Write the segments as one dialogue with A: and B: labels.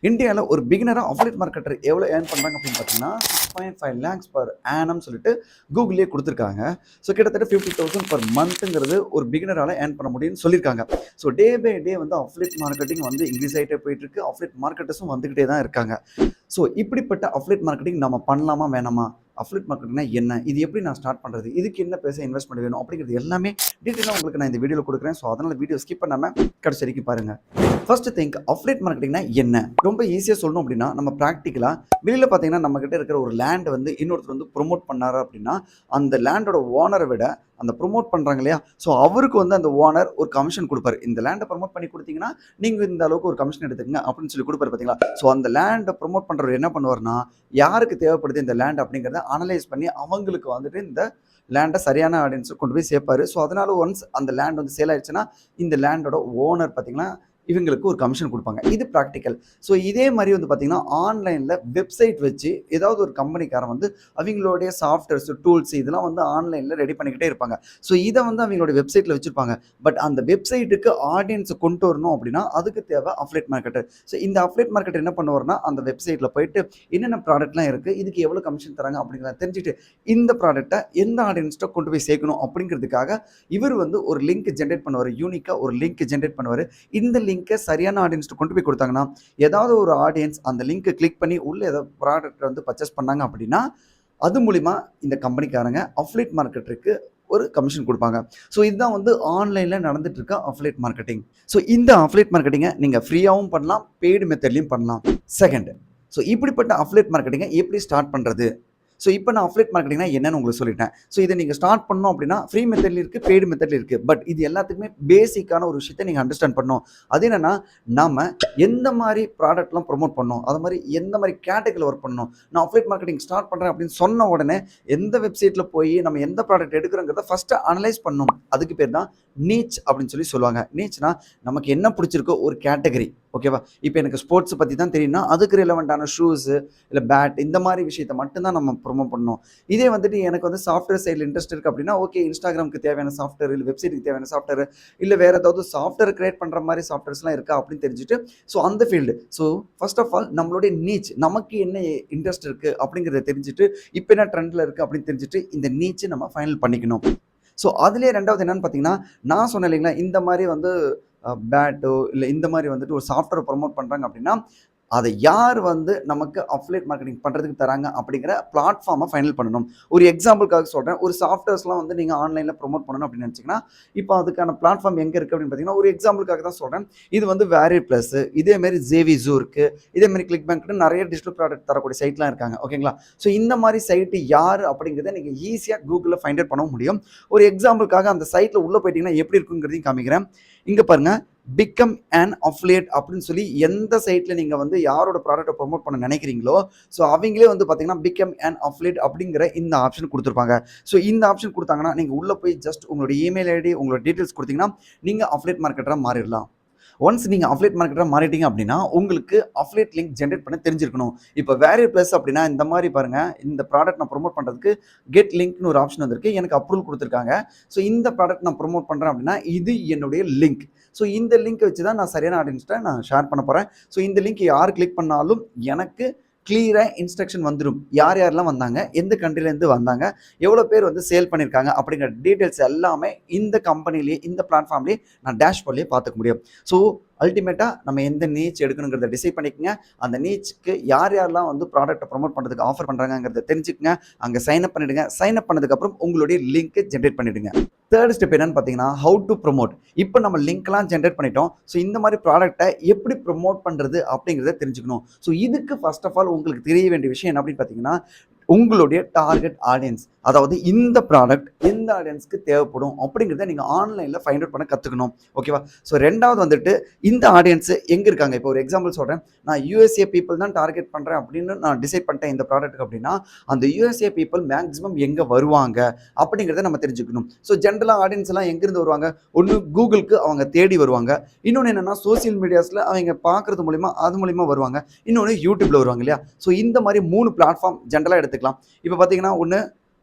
A: இந்தியாவில் ஒரு பிகினராக affiliate marketer எவ்வளோ ஏர்ன் பண்ணுறாங்க அப்படின்னு பார்த்தீங்கன்னா 6.5 lakhs per annum சொல்லிட்டு கூகுள்லேயே கொடுத்துருக்காங்க. ஸோ கிட்டத்தட்ட 50,000 per மந்த்துங்கிறது ஒரு பிகினரால் ஏர்ன் பண்ண முடியும்னு சொல்லியிருக்காங்க. ஸோ டே பை டே வந்து அஃபிலியேட் மார்க்கெட்டிங் வந்து இன்க்ரீஸ் ஆகிட்டே போயிட்டு இருக்கு. அஃபிலியேட் மார்க்கெட்டர்ஸும் வந்துக்கிட்டே தான் இருக்காங்க. ஸோ இப்படிப்பட்ட அஃபிலியேட் மார்க்கெட்டிங் நம்ம பண்ணலாமா வேணாமா, அஃபிலியேட் மார்க்கெட்டிங்னா என்ன, இது எப்படி நான் ஸ்டார்ட் பண்ணுறது, இதுக்கு என்ன பேச இன்வெஸ்ட்மெண்ட் வேணும் அப்படிங்கிறது எல்லாமே டீட்டெயிலாக உங்களுக்கு நான் இந்த வீடியோவில் கொடுக்குறேன். ஸோ அதனால் வீடியோ ஸ்கிப் பண்ணாமல் கடைசி வரைக்கும் பாருங்கள். ஃபர்ஸ்ட் திங்க், அஃபிலியேட் மார்க்கெட்டிங்னா என்ன? ரொம்ப ஈஸியாக சொல்லணும் அப்படின்னா, நம்ம ப்ராக்டிக்கலாக வெளியில் பார்த்தீங்கன்னா நம்மக்கிட்ட இருக்கிற ஒரு லேண்ட் வந்து இன்னொருத்தர் வந்து ப்ரொமோட் பண்ணாரு அப்படின்னா, அந்த லேண்டோட ஓனரை விட அந்த ப்ரொமோட் பண்ணுறாங்க இல்லையா, ஸோ அவருக்கு வந்து அந்த ஓனர் ஒரு கமிஷன் கொடுப்பாரு. இந்த லேண்டை ப்ரொமோட் பண்ணி கொடுத்தீங்கன்னா நீங்கள் இந்த அளவுக்கு ஒரு கமிஷன் எடுத்துக்கங்க அப்படின்னு சொல்லி கொடுப்பாரு பார்த்தீங்களா. ஸோ அந்த லேண்டை ப்ரொமோட் பண்ணுறவர் என்ன பண்ணுவார்னா, யாருக்கு தேவைப்படுது இந்த லேண்ட் அப்படிங்கிறத அனலைஸ் பண்ணி அவங்களுக்கு வந்துட்டு இந்த லேண்டை சரியான ஆடியன்ஸை கொண்டு போய் சேர்ப்பாரு. ஸோ அதனால ஒன்ஸ் அந்த லேண்ட் வந்து சேல் ஆயிடுச்சுன்னா இந்த லேண்டோட ஓனர் பார்த்தீங்கன்னா இவங்களுக்கு ஒரு கமிஷன் கொடுப்பாங்க. இது ப்ராக்டிக்கல். ஸோ இதே மாதிரி வந்து பார்த்தீங்கன்னா ஆன்லைனில் வெப்சைட் வச்சு ஏதாவது ஒரு கம்பெனிக்காரன் வந்து அவங்களுடைய சாஃப்ட்வேர்ஸ் டூல்ஸ் இதெல்லாம் வந்து ஆன்லைனில் ரெடி பண்ணிக்கிட்டே இருப்பாங்க. ஸோ இதை வந்து அவங்களுடைய வெப்சைட்டில் வச்சுருப்பாங்க. பட் அந்த வெப்சைட்டுக்கு ஆடியன்ஸை கொண்டு வரணும் அப்படின்னா அதுக்கு தேவை அஃபிலியேட் மார்க்கெட்டர். ஸோ இந்த அஃபிலியேட் மார்க்கெட்டர் என்ன பண்ணுவார்னா, அந்த வெப்சைட்டில் போயிட்டு என்னென்ன ப்ராடக்ட்லாம் இருக்குது, இதுக்கு எவ்வளோ கமிஷன் தராங்க அப்படிங்கிறத தெரிஞ்சுட்டு இந்த ப்ராடக்ட்டை எந்த ஆடியன்ஸ்ட்டை கொண்டு போய் சேர்க்கணும் அப்படிங்கிறதுக்காக இவர் வந்து ஒரு லிங்க் ஜென்ரேட் பண்ணுவார். யூனிக்காக ஒரு லிங்க் ஜென்ரேட் பண்ணுவார். இந்த லிங்கை சரியான ஆடியன்ஸ்ட்டு கொண்டு போய் கொடுத்தாங்கன்னா, ஏதாவது ஒரு ஆடியன்ஸ் அந்த லிங்கை கிளிக் பண்ணி உள்ளே ஏதாவது ப்ராடக்ட் வந்து பர்ச்சேஸ் பண்ணாங்க அப்படின்னா அது மூலிமா இந்த கம்பெனிக்காரங்க அஃபிலியேட் மார்க்கெட்டருக்கு ஒரு கமிஷன் கொடுப்பாங்க. ஸோ இதுதான் வந்து ஆன்லைனில் நடந்துட்டு இருக்க அஃபிலியேட் மார்க்கெட்டிங். ஸோ இந்த அஃபிலியேட் மார்க்கெட்டிங்கை நீங்கள் ஃப்ரீயாகவும் பண்ணலாம், பெய்டு மெத்தட்லையும் பண்ணலாம். செகண்ட், ஸோ இப்படிப்பட்ட அஃபிலியேட் மார்க்கெட்டிங்கை எப்படி ஸ்டார்ட் பண்ணுறது? ஸோ இப்போ நான் அஃபிலியேட் மார்க்கெட்டிங்னா என்னன்னு உங்களுக்கு சொல்லிட்டேன். ஸோ இதை நீங்கள் ஸ்டார்ட் பண்ணணும் அப்படின்னா ஃப்ரீ மெத்தட்ல இருக்குது, பெய்டு மெத்தட்ல இருக்குது. பட் இது எல்லாத்துக்குமே பேசிக்கான ஒரு விஷயத்தை நீங்கள் அண்டர்ஸ்டாண்ட் பண்ணணும். அது என்னென்னா, நம்ம எந்த மாதிரி ப்ராடக்ட்லாம் ப்ரொமோட் பண்ணணும், அது மாதிரி எந்த மாதிரி கேட்டகரியில் ஒர்க் பண்ணணும். நான் அஃபிலியேட் மார்க்கெட்டிங் ஸ்டார்ட் பண்ணுறேன் அப்படின்னு சொன்ன உடனே எந்த வெப்சைட்டில் போய் நம்ம எந்த ப்ராடக்ட் எடுக்கிறோங்கிறத ஃபஸ்ட்டு அனலைஸ் பண்ணணும். அதுக்கு பேர் தான் நீச் அப்படின்னு சொல்லி சொல்லுவாங்க. நீச்னா நமக்கு என்ன பிடிச்சிருக்கோ ஒரு கேட்டகரி. ஓகேவா? இப்போ எனக்கு ஸ்போர்ட்ஸ் பற்றி தான் தெரியும்னா அதுக்கு ரிலவெண்ட்டான ஷூஸு இல்லை பேட் இந்த மாதிரி விஷயத்தை மட்டும்தான் நம்ம ப்ரொமோட் பண்ணணும். இதே வந்துட்டு எனக்கு வந்து சாஃப்ட்வேர் சைடில் இன்ட்ரெஸ்ட் இருக்குது அப்படின்னா, ஓகே, இன்ஸ்டாகிராமுக்கு தேவையான சாஃப்ட்வேர் இல்லை வெப்சைட்டுக்கு தேவையான சாஃப்ட்வேர் இல்லை வேறு ஏதாவது சாஃப்ட்வேர் கிரியேட் பண்ணுற மாதிரி சாஃப்ட்வேர்ஸ்லாம் இருக்கா அப்படின்னு தெரிஞ்சுட்டு ஸோ அந்த field. So first of all நம்மளுடைய நீச், நமக்கு என்ன இன்ட்ரெஸ்ட் இருக்குது அப்படிங்கிறத தெரிஞ்சுட்டு இப்போ என்ன ட்ரெண்டில் இருக்குது அப்படின்னு தெரிஞ்சுட்டு இந்த நீச்சு நம்ம ஃபைனல் பண்ணிக்கணும். ஸோ அதுலேயே ரெண்டாவது என்னென்னு பார்த்தீங்கன்னா, நான் சொன்னேன் இல்லைங்களா, இந்த மாதிரி வந்து பேட்டோ இல்லை இந்த மாதிரி வந்துட்டு ஒரு சாஃப்ட்வேர் ப்ரொமோட் பண்ணுறாங்க அப்படின்னா அதை யார் வந்து நமக்கு அஃபிலியேட் மார்க்கெட்டிங் பண்ணுறதுக்கு தராங்க அப்படிங்கிற பிளாட்ஃபார்மை ஃபைனல் பண்ணணும். ஒரு எக்ஸாம்பிளுக்காக சொல்கிறேன். ஒரு சாஃப்ட்வேர்ஸ்லாம் வந்து நீங்கள் ஆன்லைனில் ப்ரொமோட் பண்ணணும் அப்படின்னு நினச்சிங்கன்னா இப்போ அதுக்கான பிளாட்ஃபார்ம் எங்கே இருக்குது அப்படின்னு பார்த்தீங்கன்னா, ஒரு எக்ஸாம்பிளுக்காக தான் சொல்கிறேன். இது வந்து வேரியர் ப்ளஸ், இதேமாரி ஜேவிஸும் இருக்குது, இதேமாரி கிளிக் பேங்க்னு நிறைய டிஜிட்டல் ப்ராடக்ட் தரக்கூடிய சைட்லாம் இருக்காங்க. ஓகேங்களா? ஸோ இந்த மாதிரி சைட்டு யார் அப்படிங்கிறத நீங்கள் ஈஸியாக கூகுளில் ஃபைண்ட் அவுட் பண்ண முடியும். ஒரு எக்ஸாம்பிளுக்காக அந்த சைட்டில் உள்ளே போயிட்டீங்கன்னா எப்படி இருக்குங்கிறதையும் காமிக்கிறேன். இங்கே பாருங்கள், பிகம் அன் அஃபிலியேட் அப்படின்னு சொல்லி எந்த சைட்டில் நீங்கள் வந்து யாரோட ப்ராடக்ட்டை ப்ரொமோட் பண்ண நினைக்கிறீங்களோ ஸோ அவங்களே வந்து பார்த்தீங்கன்னா பிகம் அன் அஃபிலியேட் அப்படிங்கிற இந்த ஆப்ஷன் கொடுத்துருப்பாங்க. ஸோ இந்த ஆப்ஷன் கொடுத்தாங்கன்னா நீங்கள் உள்ளே போய் ஜஸ்ட் உங்களோட இமெயில் ஐடி உங்களோட டீட்டெயில்ஸ் கொடுத்தீங்கன்னா நீங்கள் அஃபிலியேட் மார்க்கெட்டராக மாறிடலாம். ஒன்ஸ் நீங்கள் அஃபிலியேட் மார்க்கெட்டராக மாறிட்டீங்க அப்படின்னா உங்களுக்கு அஃபிலியேட் லிங்க் ஜென்ரேட் பண்ண தெரிஞ்சிருக்கணும். இப்போ வேரியர் ப்ளஸ் அப்படின்னா இந்த மாதிரி பாருங்கள், இந்த ப்ராடக்ட் நான் ப்ரொமோட் பண்ணுறதுக்கு கெட் லிங்க்னு ஒரு ஆப்ஷன் வந்திருக்கு. எனக்கு அப்ரூவல் கொடுத்துருக்காங்க. ஸோ இந்த ப்ராடக்ட் நான் ப்ரொமோட் பண்ணுறேன் அப்படின்னா இது என்னுடைய லிங்க். ஸோ இந்த லிங்க் வச்சு தான் நான் சரியான ஆடியன்ஸ்ட்டை நான் ஷேர் பண்ண போகிறேன். ஸோ இந்த லிங்க் யார் கிளிக் பண்ணாலும் எனக்கு கிளியராக இன்ஸ்ட்ரக்ஷன் வந்துடும். யார் யாரெல்லாம் வந்தாங்க, எந்த கண்ட்ரிலேருந்து வந்தாங்க, எவ்வளோ பேர் வந்து சேல் பண்ணியிருக்காங்க அப்படிங்கிற டீட்டெயில்ஸ் எல்லாமே இந்த கம்பெனிலேயே இந்த பிளாட்ஃபார்ம்லேயே நான் டேஷ்போர்ட்லேயே பார்த்துக்க முடியும். ஸோ அல்டிமேட்டாக நம்ம எந்த நீச் எடுக்கணுங்கிறத டிசைட் பண்ணிக்கங்க. அந்த நீச்சுக்கு யார் யாரெல்லாம் வந்து ப்ராடக்ட்டை ப்ரொமோட் பண்ணுறதுக்கு ஆஃபர் பண்ணுறாங்கிறத தெரிஞ்சுக்கங்க. அங்கே சைன் அப் பண்ணிவிடுங்க. சைன் அப் பண்ணதுக்கப்புறம் உங்களுடைய லிங்க்கை ஜென்ரேட் பண்ணிவிடுங்க. தேர்ட் ஸ்டெப் என்னன்னு பார்த்தீங்கன்னா, ஹவு டு ப்ரொமோட். இப்போ நம்ம லிங்க்லாம் ஜென்ரேட் பண்ணிட்டோம். ஸோ இந்த மாதிரி ப்ராடக்ட்டை எப்படி ப்ரொமோட் பண்ணுறது அப்படிங்கிறத தெரிஞ்சுக்கணும். ஸோ இதுக்கு ஃபர்ஸ்ட் ஆஃப் ஆல் உங்களுக்கு தெரிய வேண்டிய விஷயம் என்ன அப்படின்னு பார்த்தீங்கன்னா, உங்களுடைய டார்கெட் ஆடியன்ஸ், அதாவது இந்த ப்ராடக்ட் எந்த ஆடியன்ஸ்க்கு தேவைப்படும் அப்படிங்கிறத நீங்கள் ஆன்லைனில் ஃபைண்ட் அவுட் பண்ண கற்றுக்கணும். ஓகேவா? ஸோ ரெண்டாவது வந்துட்டு இந்த ஆடியன்ஸு எங்கே இருக்காங்க. இப்போ ஒரு எக்ஸாம்பிள் சொல்கிறேன். நான் யூஎஸ்ஏ பீப்புள் தான் டார்கெட் பண்ணுறேன் அப்படின்னு நான் டிசைட் பண்ணிட்டேன் இந்த ப்ராடக்ட்டுக்கு அப்படின்னா அந்த யூஎஸ்ஏ பீப்புள் மேக்ஸிமம் எங்கே வருவாங்க அப்படிங்கிறத நம்ம தெரிஞ்சுக்கணும். ஸோ ஜென்ரலாக ஆடியன்ஸ் எல்லாம் எங்கேருந்து வருவாங்க? ஒன்று கூகுளுக்கு அவங்க தேடி வருவாங்க, இன்னொன்று என்னென்னா சோசியல் மீடியாஸில் அவங்க பார்க்குறது மூலிமா அது மூலிமா வருவாங்க, இன்னொன்று யூடியூப்பில் வருவாங்க இல்லையா? ஸோ இந்த மாதிரி 3 பிளாட்ஃபார்ம் ஜென்ரலாக எடுத்துக்கலாம். இப்போ பார்த்தீங்கன்னா ஒன்று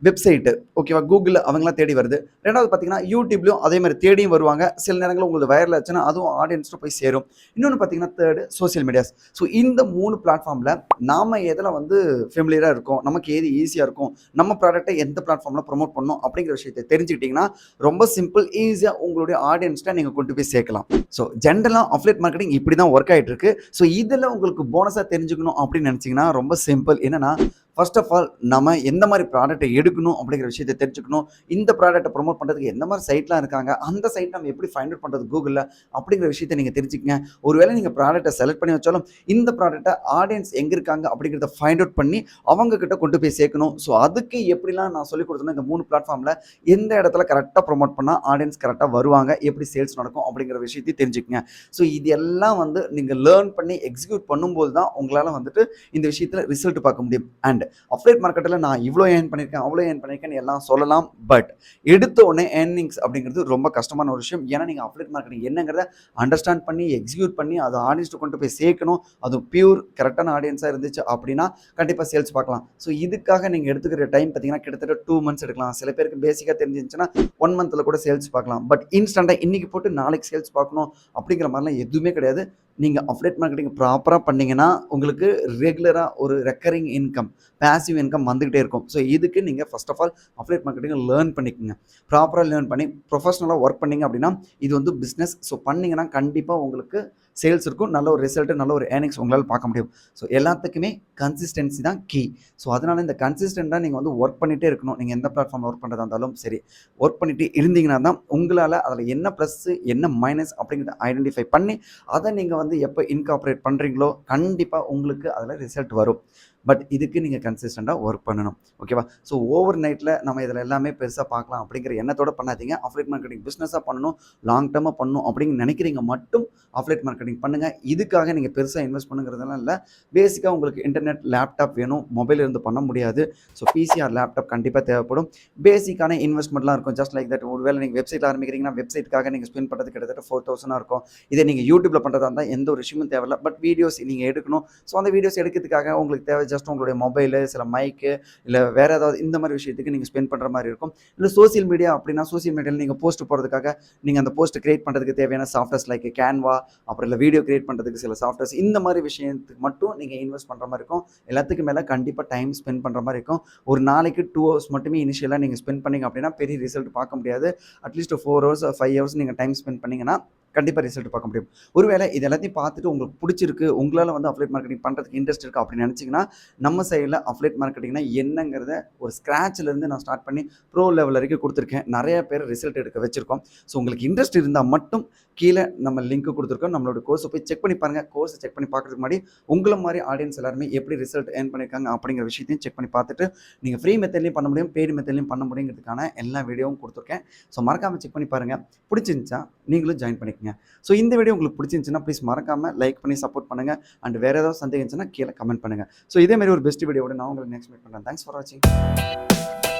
A: வெப்சைட்டு ஓகேவா, கூகுள் அவங்களாம் தேடி வருது. 2வது பார்த்தீங்கன்னா, யூடியூப்லயும் அதே மாரி தேடியும் வருவாங்க. சில நேரங்கள்ல உங்களுக்கு வைரல் ஆச்சுன்னா, அதுவும் ஆடியன்ஸ்ட்ட போய் சேரும். இன்னொன்னு பார்த்தீங்கன்னா, 3 சோசியல் மீடியாஸ். ஸோ இந்த 3 பிளாட்ஃபார்ம்ல நாம எதுல வந்து ஃபெமிலியரா இருக்கோம், நமக்கு எது ஈஸியா இருக்கும், நம்ம ப்ராடக்ட்ட எந்த பிளாட்ஃபார்ம்ல ப்ரமோட் பண்ணணும் அப்படிங்கிற விஷயத்த தெரிஞ்சுக்கிட்டீங்கன்னா, ரொம்ப சிம்பிள், ஈஸியா உங்களுடைய ஆடியன்ஸ்ட்ட நீங்க கொண்டு போய் சேர்க்கலாம். ஸோ ஜென்ரலா அஃபிலியேட் மார்க்கெட்டிங் இப்படி தான் ஒர்க் ஆயிட்டு இருக்கு. ஸோ இதுல உங்களுக்கு போனஸா தெரிஞ்சுக்கணும் அப்படின்னு நினைச்சீங்கன்னா, ரொம்ப சிம்பிள். என்னன்னா, ஃபர்ஸ்ட் ஆஃப் ஆல் நம்ம எந்த மாதிரி ப்ராடக்ட்டை எடுக்கணும் அப்படிங்கிற விஷயத்தை தெரிஞ்சுக்கணும். இந்த ப்ராடக்ட்டை ப்ரமோட் பண்ணுறதுக்கு எந்த மாதிரி சைட்லாம் இருக்காங்க, அந்த சைட் நம்ம எப்படி ஃபைண்ட் அவுட் பண்ணுறது கூகுளில் அப்படிங்கிற விஷயத்தை நீங்கள் தெரிஞ்சுக்கங்க. ஒருவேளை நீங்கள் ப்ராடக்ட்டை செலக்ட் பண்ணி வச்சாலும் இந்த ப்ராடக்ட்டை ஆடியன்ஸ் எங்கே இருக்காங்க அப்படிங்கிறத ஃபைண்ட் அவுட் பண்ணி அவங்க கிட்ட கொண்டு போய் சேர்க்கணும். ஸோ அதுக்கு எப்படிலாம் நான் சொல்லிக் கொடுத்தேன்னா, இந்த 3 பிளாட்ஃபார்மில் எந்த இடத்துல கரெக்டாக ப்ரமோட் பண்ணால் ஆடியன்ஸ் கரெக்டாக வருவாங்க, எப்படி சேல்ஸ் நடக்கும் அப்படிங்கிற விஷயத்தையும் தெரிஞ்சுக்கங்க. ஸோ இது எல்லாம் வந்து நீங்கள் லேர்ன் பண்ணி எக்ஸிக்யூட் பண்ணும்போது தான் உங்களால் வந்துட்டு இந்த விஷயத்தில் ரிசல்ட் பார்க்க முடியும். அண்ட் அஃபிலியேட் மார்க்கெட்டில் நான் இவ்வளோ ஏர்ன் பண்ணியிருக்கேன், அவ்வளோ ஏர்ன் பண்ணியிருக்கேன்னு எல்லாம் சொல்லலாம். பட் எடுத்த உடனே ஏர்னிங்ஸ் அப்படிங்கிறது ரொம்ப கஷ்டமான ஒரு விஷயம். ஏன்னா நீங்கள் அஃபிலியேட் மார்க்கெட்டிங் என்னங்கிறத அண்டர்ஸ்டாண்ட் பண்ணி எக்ஸிக்யூட் பண்ணி அதை ஆடியன்ஸ்ட்டு கொண்டு போய் சேர்க்கணும். அதுவும் பியூர் கரெக்டான ஆடியன்ஸாக இருந்துச்சு அப்படின்னா கண்டிப்பாக சேல்ஸ் பார்க்கலாம். ஸோ இதுக்காக நீங்கள் எடுத்துக்கிற டைம் பார்த்தீங்கன்னா கிட்டத்தட்ட 2 மந்த்ஸ் எடுக்கலாம். சில பேருக்கு பேசிக்காக தெரிஞ்சிருந்துச்சுன்னா 1 மந்த்தில் கூட சேல்ஸ் பார்க்கலாம். பட் இன்ஸ்டண்ட்டாக இன்னைக்கு போட்டு நாளைக்கு சேல்ஸ் பார்க்கணும் அப்படிங்கிற மாதிரிலாம் எதுவுமே கிடையாது. நீங்கள் அஃபிலியேட் மார்க்கெட்டிங் ப்ராப்பராக பண்ணீங்கன்னா உங்களுக்கு ரெகுலராக ஒரு ரெக்கரிங் இன்கம், பேசிவ் இன்கம் வந்துகிட்டே இருக்கும். ஸோ இதுக்கு நீங்கள் first of all affiliate marketing learn பண்ணிக்கோங்க. ப்ராப்பராக லேர்ன் பண்ணி ப்ரொஃபஷனலாக ஒர்க் பண்ணீங்க அப்படின்னா இது வந்து பிஸ்னஸ். ஸோ பண்ணீங்கன்னா கண்டிப்பாக உங்களுக்கு சேல்ஸ் இருக்கும், நல்ல ஒரு ரிசல்ட், நல்ல ஒரு ஏர்னிங்ஸ் உங்களால் பார்க்க முடியும். ஸோ எல்லாத்துக்குமே கன்சிஸ்டன்சி தான் கீ. ஸோ அதனால் இந்த கன்சிஸ்டண்ட்டாக நீங்கள் வந்து ஒர்க் பண்ணிகிட்டே இருக்கணும். நீங்கள் எந்த பிளாட்ஃபார்மில் ஒர்க் பண்ணுறதா இருந்தாலும் சரி, ஒர்க் பண்ணிட்டு இருந்தீங்கன்னா தான் உங்களால் அதில் என்ன ப்ளஸ்ஸு என்ன மைனஸ் அப்படிங்கிறத ஐடென்டிஃபை பண்ணி அதை நீங்கள் வந்து எப்போ இன்கார்பரேட் பண்ணுறீங்களோ கண்டிப்பாக உங்களுக்கு அதில் ரிசல்ட் வரும். பட் இதுக்கு நீங்கள் கன்சிஸ்டண்ட்டாக ஒர்க் பண்ணணும். ஓகேவா? ஸோ ஓவர் நைட்டில் நம்ம இதில் எல்லாமே பெருசாக பார்க்கலாம் அப்படிங்கிற எண்ணத்தோடு பண்ணாதீங்க. அஃபிலியேட் மார்க்கெட்டிங் பிஸ்னஸாக பண்ணணும், லாங் டர்மாக பண்ணணும் அப்படின்னு நினைக்கிறீங்க மட்டும் அஃபிலியேட் மார்க்கெட்டிங் பண்ணுங்கள். இதுக்காக நீங்கள் பெருசாக இன்வெஸ்ட் பண்ணுங்கிறதெல்லாம் இல்லை. பேசிக்காக உங்களுக்கு இன்டர்நெட், லேப்டாப் வேணும், மொபைல் இருந்து பண்ண முடியாது. ஸோ பிசி ஆர் லேப்டாப் கண்டிப்பாக தேவைப்படும். பேசிக்கான இன்வெஸ்ட்மெண்ட்லாம் இருக்கும். Just like that. ஒருவேளை நீங்கள் வெப்சைட் ஆரம்பிக்கிறீங்கன்னா வெப்சைட்டுக்காக நீங்கள் ஸ்பெண்ட் பண்ணுறது கிட்டத்தட்ட 4000 இருக்கும். இதே நீங்கள் யூடியூப்பில் பண்ணுறதா இருந்தால் எந்த ஒரு விஷயமும் தேவையில்லை. பட் வீடியோஸ் நீங்கள் எடுக்கணும். ஸோ அந்த வீடியோஸ் எடுக்கிறதுக்காக உங்களுக்கு தேவை ஜஸ்ட் உங்களுடைய மொபைலு, சில மைக்கு, இல்லை வேறு ஏதாவது இந்த மாதிரி விஷயத்துக்கு நீங்கள் ஸ்பெண்ட் பண்ணுற மாதிரி இருக்கும். இல்லை சோசியல் மீடியா அப்படின்னா சோசியல் மீடியாவில் நீங்கள் போஸ்ட் போடுறதுக்காக நீங்கள் அந்த போஸ்ட் கிரியேட் பண்ணுறதுக்கு தேவையான சாஃப்ட்வேர்ஸ் லைக் கேன்வா, அப்புறம் இல்லை வீடியோ கிரியேட் பண்ணுறதுக்கு சில சாஃப்ட்வேர்ஸ், இந்த மாதிரி விஷயத்துக்கு மட்டும் நீங்கள் இன்வெஸ்ட் பண்ணுற மாதிரி இருக்கும். எல்லாத்துக்கும் மேலே கண்டிப்பாக டைம் ஸ்பெண்ட் பண்ணுற மாதிரி இருக்கும். ஒரு நாளைக்கு 2 ஹவர்ஸ் மட்டுமே இனிஷியலாக நீங்கள் ஸ்பெண்ட் பண்ணிங்க அப்படின்னா பெரிய ரிசல்ட் பார்க்க முடியாது. அட்லீஸ்ட் 4 ஹவர்ஸ் 5 ஹவர்ஸ் நீங்கள் டைம் ஸ்பெண்ட் பண்ணிங்கன்னா கண்டிப்பாக ரிசல்ட் பார்க்க முடியும். ஒருவேளை இது எல்லாத்தையும் பார்த்துட்டு உங்களுக்கு பிடிச்சிருக்கு, உங்களால் வந்து அஃபிலியேட் மார்க்கெட்டிங் பண்ணுறதுக்கு இன்ட்ரெஸ்ட் இருக்குது அப்படின்னு நினச்சிங்கன்னா நம்ம சைடில் அஃபிலியேட் மார்க்கெட்டிங்னா என்னங்கிறத ஒரு ஸ்க்ராட்ச்லேருந்து நான் ஸ்டார்ட் பண்ணி ப்ரோ லெவல் வரைக்கும் கொடுத்துருக்கேன். நிறைய பேர் ரிசல்ட் எடுக்க வச்சுருக்கோம். ஸோ உங்களுக்கு இன்ட்ரெஸ்ட் இருந்தால் மட்டும் கீழே நம்ம லிங்க் கொடுத்துருக்கோம். நம்மளோட கோர்ஸை போய் செக் பண்ணி பாருங்கள். கோர்ஸை செக் பண்ணி பார்க்குறதுக்கு முன்னாடி உங்களை மாதிரி ஆடியன்ஸ் எல்லாருமே எப்படி ரிசல்ட் ஏர்ன் பண்ணியிருக்காங்க அப்படிங்கிற விஷயத்தையும் செக் பண்ணி பார்த்துட்டு நீங்கள் ஃப்ரீ மெத்தட்லையும் பண்ண முடியும், பெய்டு மெத்தட்லையும் பண்ண முடியுங்கிறதுக்கான எல்லா வீடியோவும் கொடுத்துருக்கேன். ஸோ மறக்காமல் செக் பண்ணி பாருங்கள். பிடிச்சிருந்துச்சா நீங்களும் ஜாயின் பண்ணிக்கோங்க. ஸோ இந்த வீடியோ உங்களுக்கு பிடிச்சிருந்துச்சுன்னா ப்ளீஸ் மறக்காமல் லைக் பண்ணி சப்போர்ட் பண்ணுங்கள். அண்ட் வேறு ஏதாவது சந்தேகம் இருந்துச்சுன்னா கீழே கமெண்ட் பண்ணுங்கள். ஸோ இதே மாதிரி ஒரு பெஸ்ட் வீடியோவோட நான் உங்களுக்கு நெக்ஸ்ட் மீட் பண்ணுறேன். தேங்க்ஸ் ஃபார் வாட்சிங்.